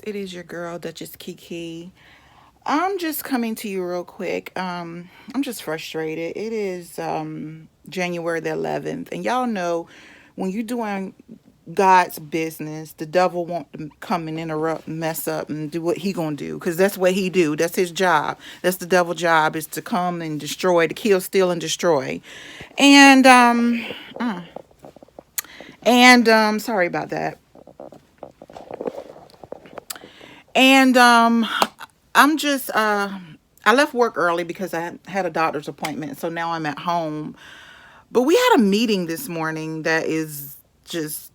It is your girl, Dutchess KeKe. I'm just coming to you real quick. I'm just frustrated. It is January the 11th, and y'all know when you're doing God's business, the devil won't come and interrupt, mess up, and do what he gonna do, because that's what he do. That's his job. That's the devil's job, is to come and destroy, to kill, steal, and destroy. And sorry about that. And I'm just I left work early because I had a doctor's appointment, so now I'm at home. But we had a meeting this morning that is just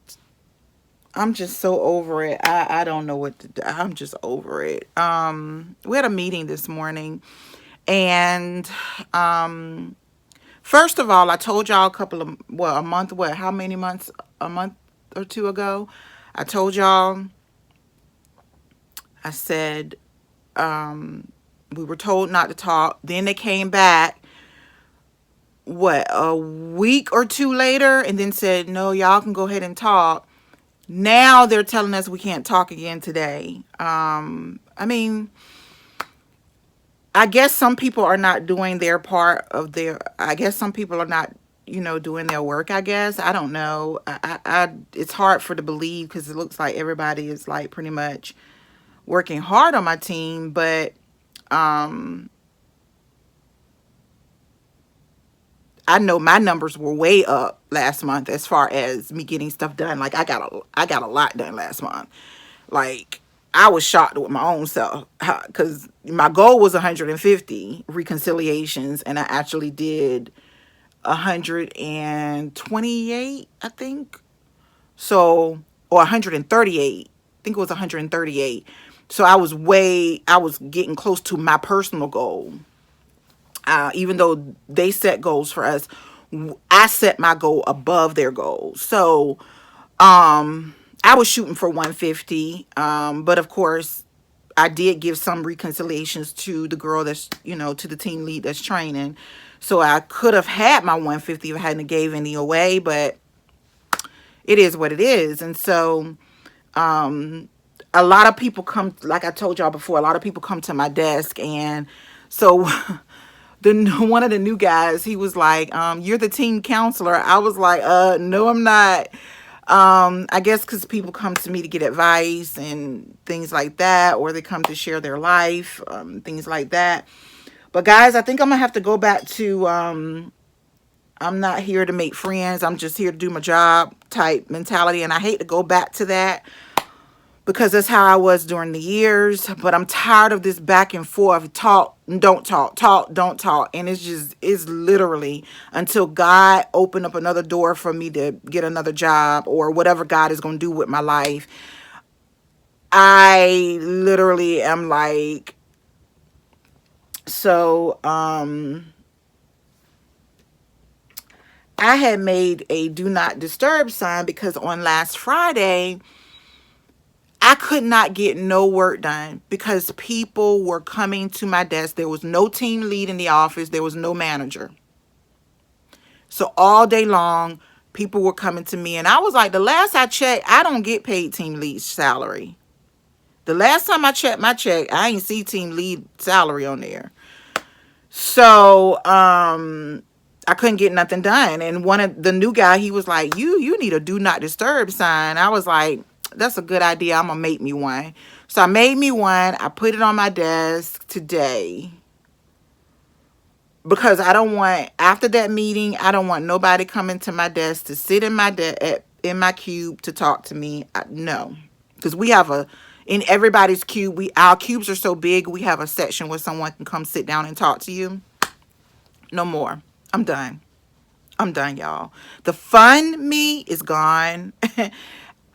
I'm just so over it. I don't know what to do. I'm just over it. We had a meeting this morning, and first of all, I told y'all a month, how many months, a month or two ago, I told y'all, I said, we were told not to talk. Then they came back, a week or two later, and then said, no, y'all can go ahead and talk. Now they're telling us we can't talk again today. I mean, I guess some people are not doing their part of I guess some people are not, doing their work, I guess. I don't know. It's hard for to believe, because it looks like everybody is like pretty much working hard on my team, but um I know my numbers were way up last month as far as me getting stuff done. Like I got a lot done last month. Like I was shocked with my own self, because my goal was 150 reconciliations, and I actually did 128, I think. So, or 138. I think it was 138. So I was getting close to my personal goal. Even though they set goals for us, I set my goal above their goal. So I was shooting for 150. But of course, I did give some reconciliations to the girl that's, to the team lead that's training. So I could have had my 150 if I hadn't gave any away, but it is what it is. And so a lot of people come, like I told y'all before, a lot of people come to my desk. And so one of the new guys, he was like, you're the team counselor. I was like, no, I'm not. I guess because people come to me to get advice and things like that, or they come to share their life, things like that. But guys, I think I'm gonna have to go back to I'm not here to make friends, I'm just here to do my job type mentality. And I hate to go back to that, because that's how I was during the years. But I'm tired of this back and forth, talk, don't talk, talk, don't talk. And it's literally until God open up another door for me to get another job, or whatever God is going to do with my life. I literally am like, so, I had made a do not disturb sign, because on last Friday, I could not get no work done because people were coming to my desk. There was no team lead in the office. There was no manager. So all day long, people were coming to me. And I was like, the last I checked, I don't get paid team lead salary. The last time I checked my check, I ain't see team lead salary on there. So I couldn't get nothing done. And one of the new guy, he was like, you need a do not disturb sign. I was like, that's a good idea. I'm gonna make me one. So I made me one. I put it on my desk today, because I don't want, after that meeting, I don't want nobody coming to my desk to sit in my in my cube to talk to me. No, because we have in everybody's cube, our cubes are so big, we have a section where someone can come sit down and talk to you. No more. I'm done. I'm done, y'all. The fun me is gone.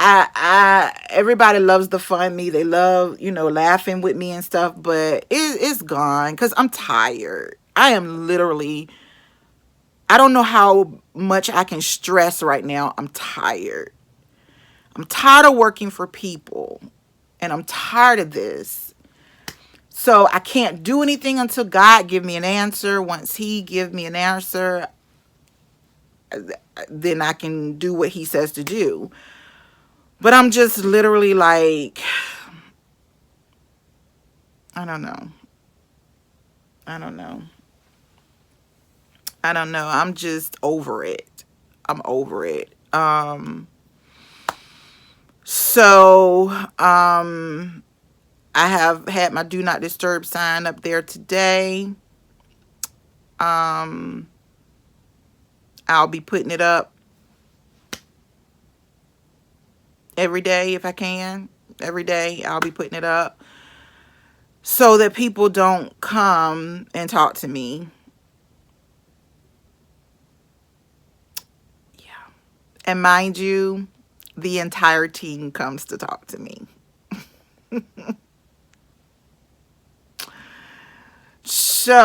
Everybody loves the fun me. They love, laughing with me and stuff, but it's gone, because I'm tired. I am literally, I don't know how much I can stress right now. I'm tired. I'm tired of working for people, and I'm tired of this. So I can't do anything until God give me an answer. Once he give me an answer, then I can do what he says to do. But I'm just literally like, I don't know. I don't know. I don't know. I'm just over it. I'm over it. So I have had my do not disturb sign up there today. Um I'll be putting it up every day if I can. Every day I'll be putting it up so that people don't come and talk to me. Yeah. And mind you, the entire team comes to talk to me. So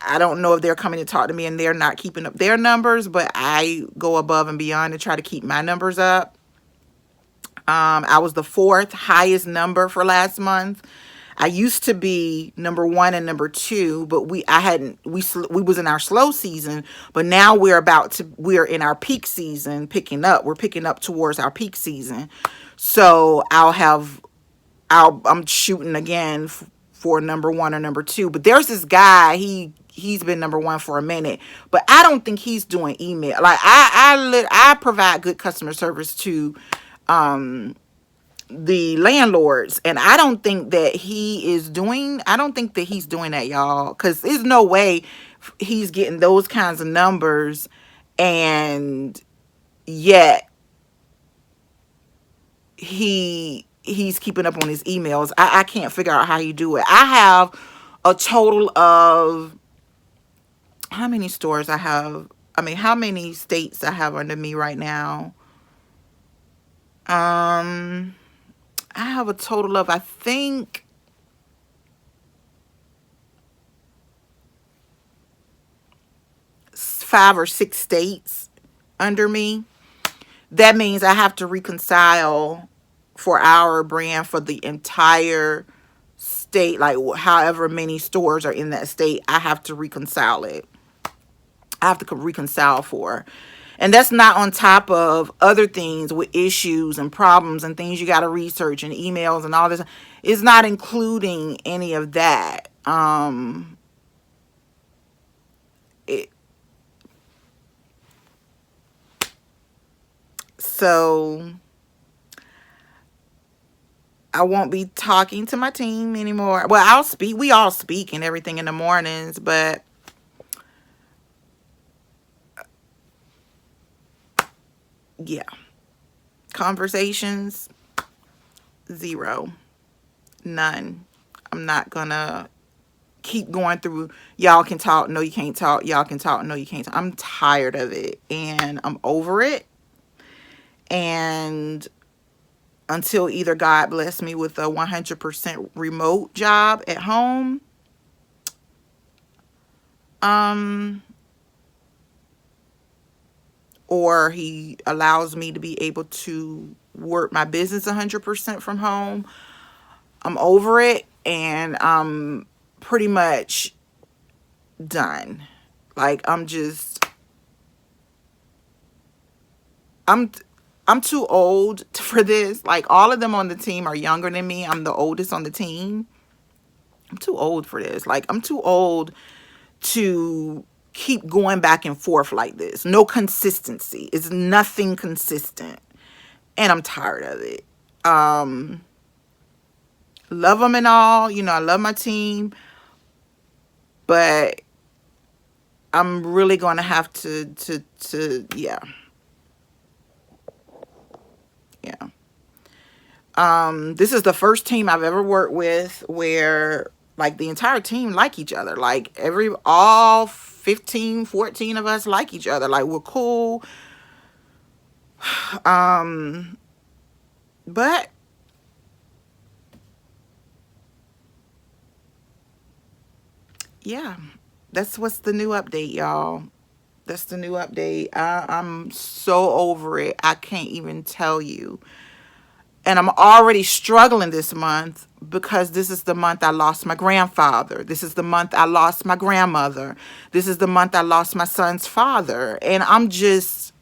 I don't know if they're coming to talk to me and they're not keeping up their numbers, but I go above and beyond to try to keep my numbers up. I was the fourth highest number for last month. I used to be number one and number two, but we was in our slow season, but now we're in our peak season picking up. We're picking up towards our peak season. So I'm shooting again for number one or number two. But there's this guy, he's been number one for a minute, but I don't think he's doing email. Like I provide good customer service to the landlords, and I don't think that he's doing that, y'all, because there's no way he's getting those kinds of numbers and yet he's keeping up on his emails. I can't figure out how you do it. I have a total of how many stores I have. I mean, how many states I have under me right now. I have a total of, I think, 5 or 6 states under me. That means I have to reconcile for our brand for the entire state, like however many stores are in that state. I have to reconcile it. I have to reconcile for. And that's not on top of other things with issues and problems and things you got to research and emails and all this. It's not including any of that. So I won't be talking to my team anymore. Well, I'll speak. We all speak and everything in the mornings, but yeah. Conversations, 0. None. I'm not gonna keep going through, y'all can talk, no you can't talk, y'all can talk, no you can't talk. I'm tired of it and I'm over it. And until either God bless me with a 100% remote job at home, or he allows me to be able to work my business 100% from home, I'm over it, and I'm pretty much done. Like, I'm too old for this. Like, all of them on the team are younger than me. I'm the oldest on the team. I'm too old for this. Like, I'm too old to keep going back and forth like this. No consistency. It's nothing consistent. And I'm tired of it. Love them and all. You know, I love my team. But I'm really going to have to, yeah. Yeah. This is the first team I've ever worked with where, like, the entire team like each other. Like, all 15, 14 of us like each other. Like, we're cool. But yeah, that's what's the new update, y'all. That's the new update. I'm so over it. I can't even tell you. And I'm already struggling this month because this is the month I lost my grandfather. This is the month I lost my grandmother. This is the month I lost my son's father. And I'm just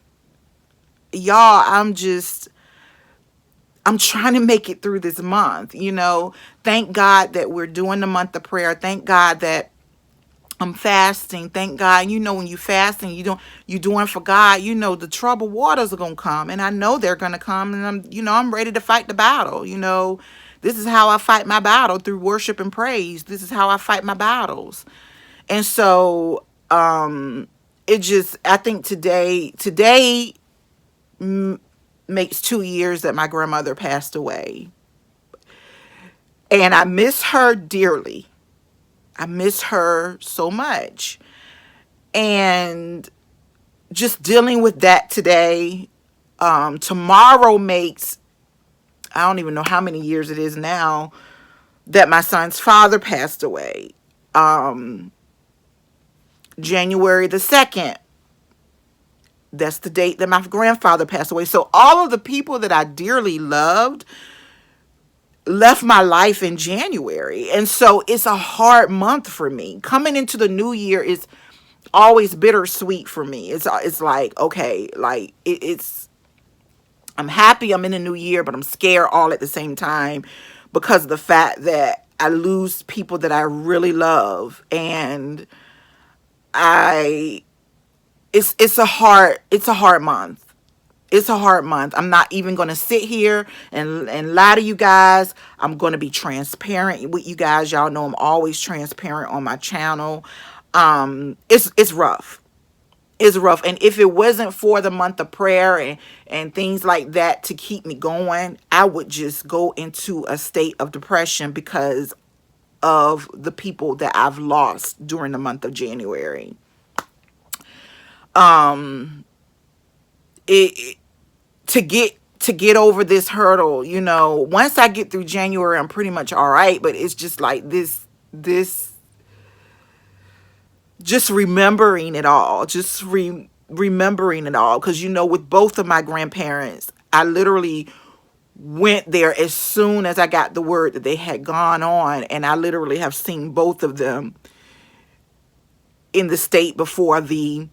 I'm trying to make it through this month, you know. Thank God that we're doing the month of prayer. Thank God that I'm fasting. Thank God. You know, when you fasting, you doing for God, you know, the troubled waters are gonna come. And I know they're gonna come, and I'm ready to fight the battle. This is how I fight my battle, through worship and praise. This is how I fight my battles. And so it just, I think today makes 2 years that my grandmother passed away. And I miss her dearly. I miss her so much. And just dealing with that today. Tomorrow makes, I don't even know how many years it is now that my son's father passed away. January the 2nd, that's the date that my grandfather passed away. So all of the people that I dearly loved left my life in January. And so it's a hard month for me. Coming into the new year is always bittersweet for me. It's like, okay, like it's I'm happy I'm in a new year, but I'm scared all at the same time because of the fact that I lose people that I really love. And I it's a hard month. It's a hard month. I'm not even going to sit here and lie to you guys. I'm going to be transparent with you guys. Y'all know I'm always transparent on my channel. It's rough. It's rough. And if it wasn't for the month of prayer and things like that to keep me going, I would just go into a state of depression because of the people that I've lost during the month of January. It to get over this hurdle, once I get through January, I'm pretty much all right. But it's just like this just remembering it all, remembering it all. Because, with both of my grandparents, I literally went there as soon as I got the word that they had gone on. And I literally have seen both of them in the state before the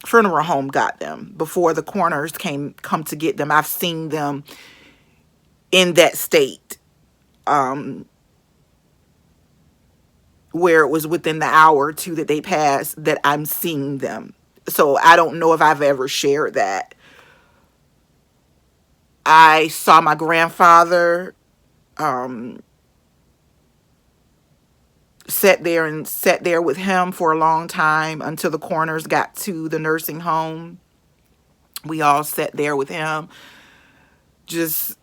funeral home got them, before the coroners come to get them. I've seen them in that state, where it was within the hour or two that they passed that I'm seeing them. So I don't know if I've ever shared that. I saw my grandfather sat there with him for a long time until the coroners got to the nursing home. We all sat there with him, just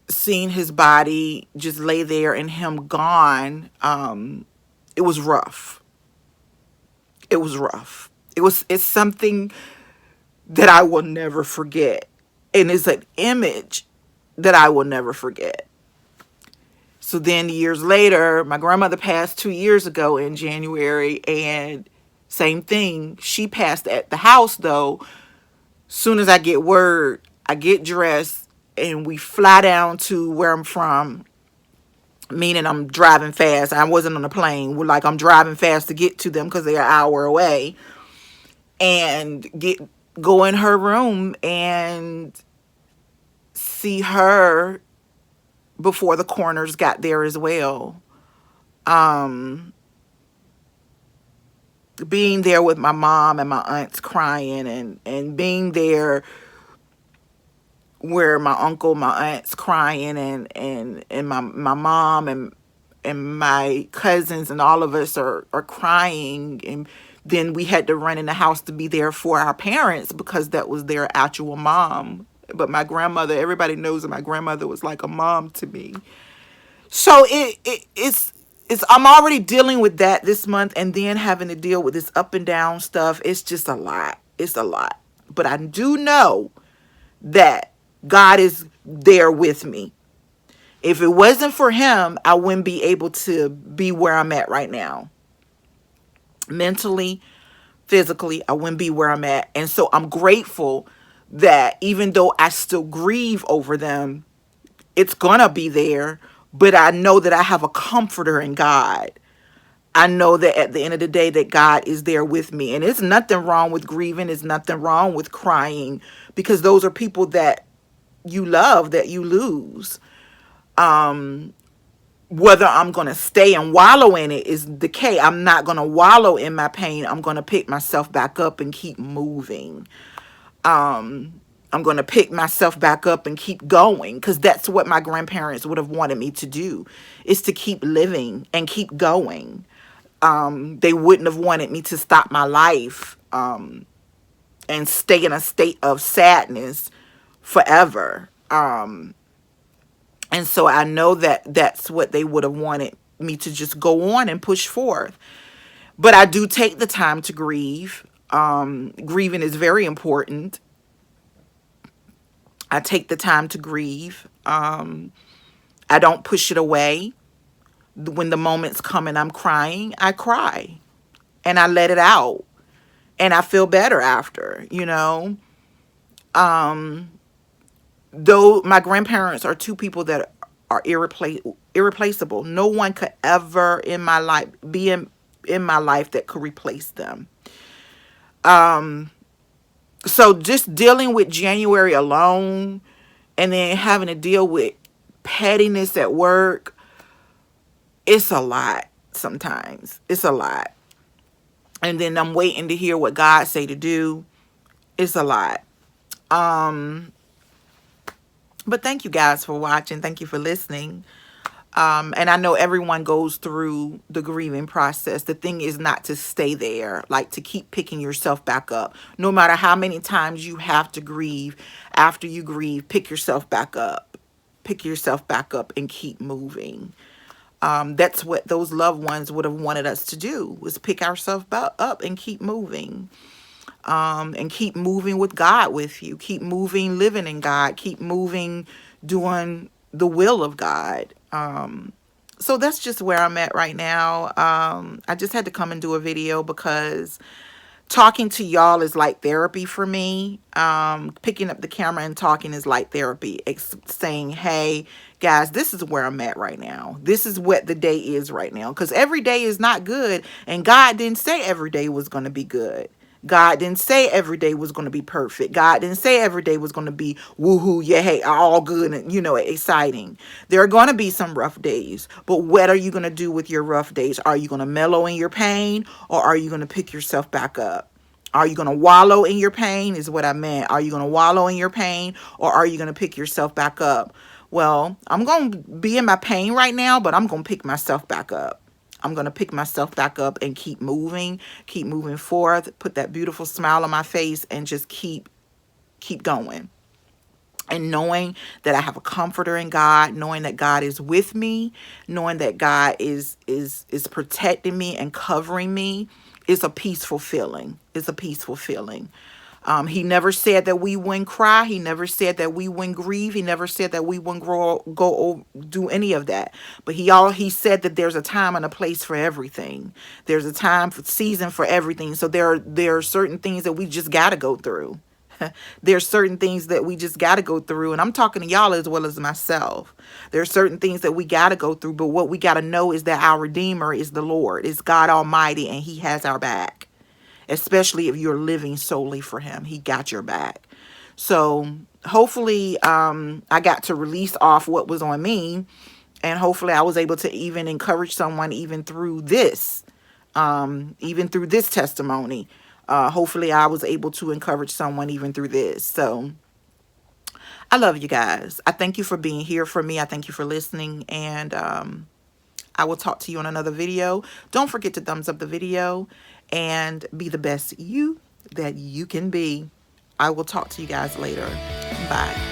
seeing his body just lay there and him gone. It was rough. It was rough. It's something that I will never forget. And it's an image that I will never forget. So then years later, my grandmother passed 2 years ago in January, and same thing. She passed at the house though. Soon as I get word, I get dressed and we fly down to where I'm from, meaning I'm driving fast. I wasn't on a plane. I'm driving fast to get to them because they're an hour away, and go in her room and see her before the coroners got there as well. Being there with my mom and my aunts crying, and being there where my uncle, my aunts crying, and my mom and my cousins and all of us are crying. And then we had to run in the house to be there for our parents because that was their actual mom. But my grandmother, everybody knows that my grandmother was like a mom to me. So it's I'm already dealing with that this month, and then having to deal with this up and down stuff. It's just a lot. It's a lot. But I do know that God is there with me. If it wasn't for him, I wouldn't be able to be where I'm at right now. Mentally, physically, I wouldn't be where I'm at. And so I'm grateful that even though I still grieve over them, it's gonna be there. But I know that I have a comforter in God. I know that at the end of the day that God is there with me. And it's nothing wrong with grieving. It's nothing wrong with crying, because those are people that you love that you lose. Whether I'm going to stay and wallow in it is the K. I'm not going to wallow in my pain. I'm going to pick myself back up and keep moving. I'm going to pick myself back up and keep going, because that's what my grandparents would have wanted me to do, is to keep living and keep going. They wouldn't have wanted me to stop my life and stay in a state of sadness forever. And so I know that that's what they would have wanted me to just go on and push forth. But I do take the time to grieve. Grieving is very important. I take the time to grieve. I don't push it away. When the moments come and I'm crying, I cry and I let it out, and I feel better after, you know. Though my grandparents are two people that are irreplaceable. No one could ever in my life be in my life that could replace them. So just dealing with January alone, and then having to deal with pettiness at work, it's a lot sometimes. It's a lot. And then I'm waiting to hear what God say to do. It's a lot. But thank you guys for watching. Thank you for listening. And I know everyone goes through the grieving process. The thing is not to stay there, like to keep picking yourself back up. No matter how many times you have to grieve, after you grieve, pick yourself back up. Pick yourself back up and keep moving. That's what those loved ones would have wanted us to do, was pick ourselves up and keep moving. And keep moving with God with you. Keep moving, living in God. Keep moving, doing the will of God. So that's just where I'm at right now. I just had to come and do a video because talking to y'all is like therapy for me. Picking up the camera and talking is like therapy. Saying, hey, guys, this is where I'm at right now. This is what the day is right now. Because every day is not good. And God didn't say every day was going to be good. God didn't say every day was going to be perfect. God didn't say every day was going to be woohoo, yeah, hey, all good and, you know, exciting. There are going to be some rough days. But what are you going to do with your rough days? Are you going to mellow in your pain, or are you going to pick yourself back up? Are you going to wallow in your pain is what I meant. Are you going to wallow in your pain, or are you going to pick yourself back up? Well, I'm going to be in my pain right now, but I'm going to pick myself back up. I'm going to pick myself back up and keep moving forth, put that beautiful smile on my face, and just keep going. And knowing that I have a comforter in God, knowing that God is with me, knowing that God is protecting me and covering me, is a peaceful feeling. It's a peaceful feeling. He never said that we wouldn't cry. He never said that we wouldn't grieve. He never said that we wouldn't do any of that. But he said that there's a time and a place for everything. There's a time, season for everything. So there are certain things that we just got to go through. There's certain things that we just got to go through. And I'm talking to y'all as well as myself. There are certain things that we got to go through. But what we got to know is that our Redeemer is the Lord. It's God Almighty, and He has our back. Especially if you're living solely for Him. He got your back. So hopefully I got to release off what was on me. And hopefully I was able to even encourage someone even through this. Even through this testimony. Hopefully I was able to encourage someone even through this. So I love you guys. I thank you for being here for me. I thank you for listening. And I will talk to you on another video. Don't forget to thumbs up the video and be the best you that you can be. I will talk to you guys later. Bye.